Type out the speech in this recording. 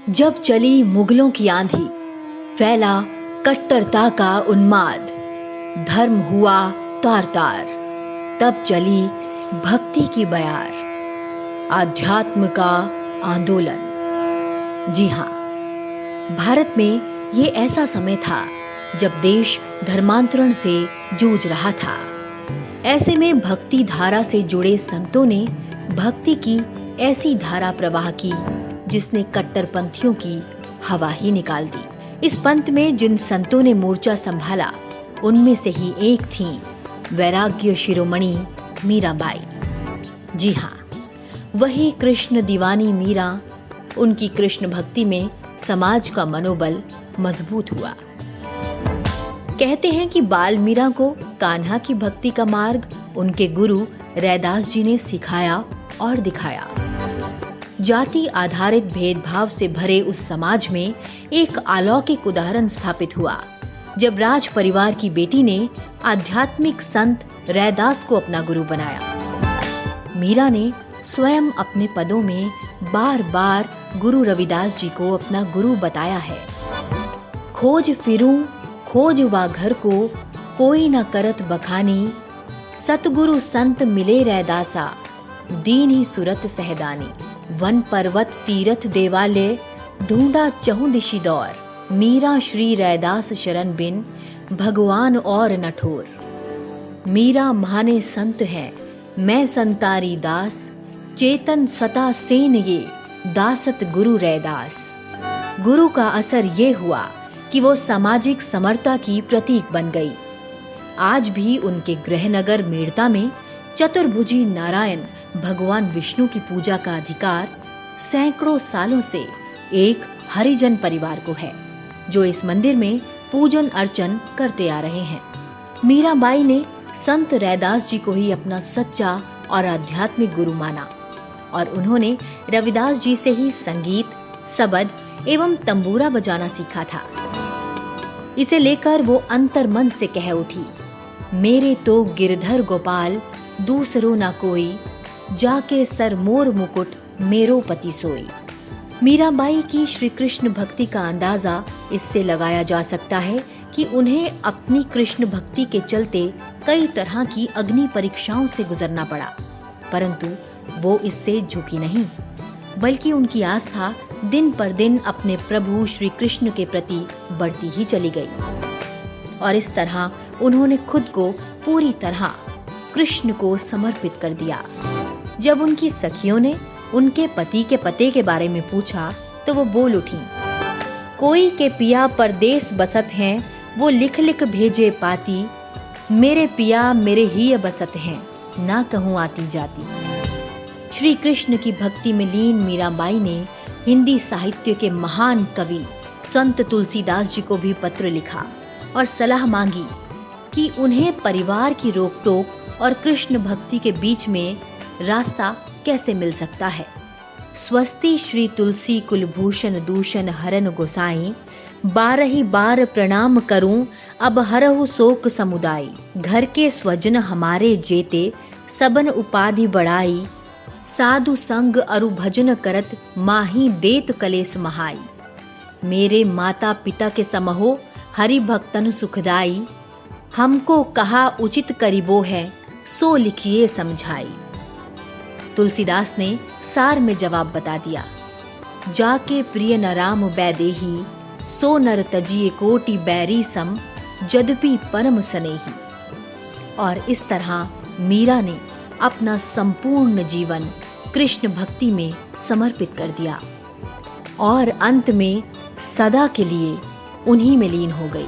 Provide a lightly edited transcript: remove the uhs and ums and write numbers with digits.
जब चली मुगलों की आंधी, फैला कट्टरता का उन्माद, धर्म हुआ तार तार, तब चली भक्ति की बयार, आध्यात्म का आंदोलन। जी हाँ, भारत में ये ऐसा समय था जब देश धर्मांतरण से जूझ रहा था। ऐसे में भक्ति धारा से जुड़े संतों ने भक्ति की ऐसी धारा प्रवाह की जिसने कट्टरपंथियों की हवा ही निकाल दी। इस पंथ में जिन संतों ने मोर्चा संभाला, उनमें से ही एक थी वैराग्य शिरोमणि मीराबाई। जी हाँ, वही कृष्ण दीवानी मीरा। उनकी कृष्ण भक्ति में समाज का मनोबल मजबूत हुआ। कहते हैं कि बाल मीरा को कान्हा की भक्ति का मार्ग उनके गुरु रैदास जी ने सिखाया और दिखाया। जाति आधारित भेदभाव से भरे उस समाज में एक अलौकिक उदाहरण स्थापित हुआ जब राज परिवार की बेटी ने आध्यात्मिक संत रैदास को अपना गुरु बनाया। मीरा ने स्वयं अपने पदों में बार बार गुरु रविदास जी को अपना गुरु बताया है। खोज फिरूं खोजवा घर को, कोई न करत बखानी, सतगुरु संत मिले रैदासा, दीनी सुरत सहदानी। वन पर्वत तीरथ देवालय, ढूंढा चहुं दिशि दौर, मीरा श्री रैदास शरण बिन, भगवान और नठोर। मीरा माने संत है, मैं संतारी दास, चेतन सता सेन ये, दासत गुरु रैदास। गुरु का असर ये हुआ कि वो सामाजिक समरता की प्रतीक बन गई। आज भी उनके गृहनगर मेड़ता में चतुर्भुजी नारायण भगवान विष्णु की पूजा का अधिकार सैकड़ों सालों से एक हरिजन परिवार को है, जो इस मंदिर में पूजन अर्चन करते आ रहे हैं। मीराबाई ने संत रैदास जी को ही अपना सच्चा और आध्यात्मिक गुरु माना और उन्होंने रविदास जी से ही संगीत, सबद एवं तंबूरा बजाना सीखा था। इसे लेकर वो अंतर्मन से कह उठी, मेरे तो गिरधर गोपाल, दूसरो ना कोई, जाके सर मोर मुकुट, मेरो पति सोई। मीराबाई की श्री कृष्ण भक्ति का अंदाजा इससे लगाया जा सकता है कि उन्हें अपनी कृष्ण भक्ति के चलते कई तरह की अग्नि परीक्षाओं से गुजरना पड़ा, परंतु वो इससे झुकी नहीं, बल्कि उनकी आस्था दिन पर दिन अपने प्रभु श्री कृष्ण के प्रति बढ़ती ही चली गई और इस तरह उन्होंने खुद को पूरी तरह कृष्ण को समर्पित कर दिया। जब उनकी सखियों ने उनके पति के पते के बारे में पूछा तो वो बोल उठी, कोई के पिया परदेस बसत हैं, वो लिख लिख भेजे पाती, मेरे पिया मेरे ही बसत हैं, ना कहूँ आती जाती। श्री कृष्ण की भक्ति में लीन मीराबाई ने हिंदी साहित्य के महान कवि संत तुलसीदास जी को भी पत्र लिखा और सलाह मांगी कि उन्हें परिवार की रोक-टोक और कृष्ण भक्ति के बीच में रास्ता कैसे मिल सकता है। स्वस्ति श्री तुलसी कुलभूषण दूषण हरन गोसाई, 12 बार प्रणाम करूं, अब हरहु शोक समुदाय। घर के स्वजन हमारे जेते, सबन उपाधि बढ़ाई, साधु संग अरु भजन करत, माही देत कलेस महाई। मेरे माता पिता के समहो, हरि भक्तन सुखदाई, हमको कहा उचित करीबो है, सो लिखिए समझाई। तुलसीदास ने सार में जवाब बता दिया, जाके प्रिय न राम बैदेही, सो नर तजिए कोटि बैरी सम, जदपि परम सनेही। और इस तरह मीरा ने अपना संपूर्ण जीवन कृष्ण भक्ति में समर्पित कर दिया और अंत में सदा के लिए उन्हीं में लीन हो गई।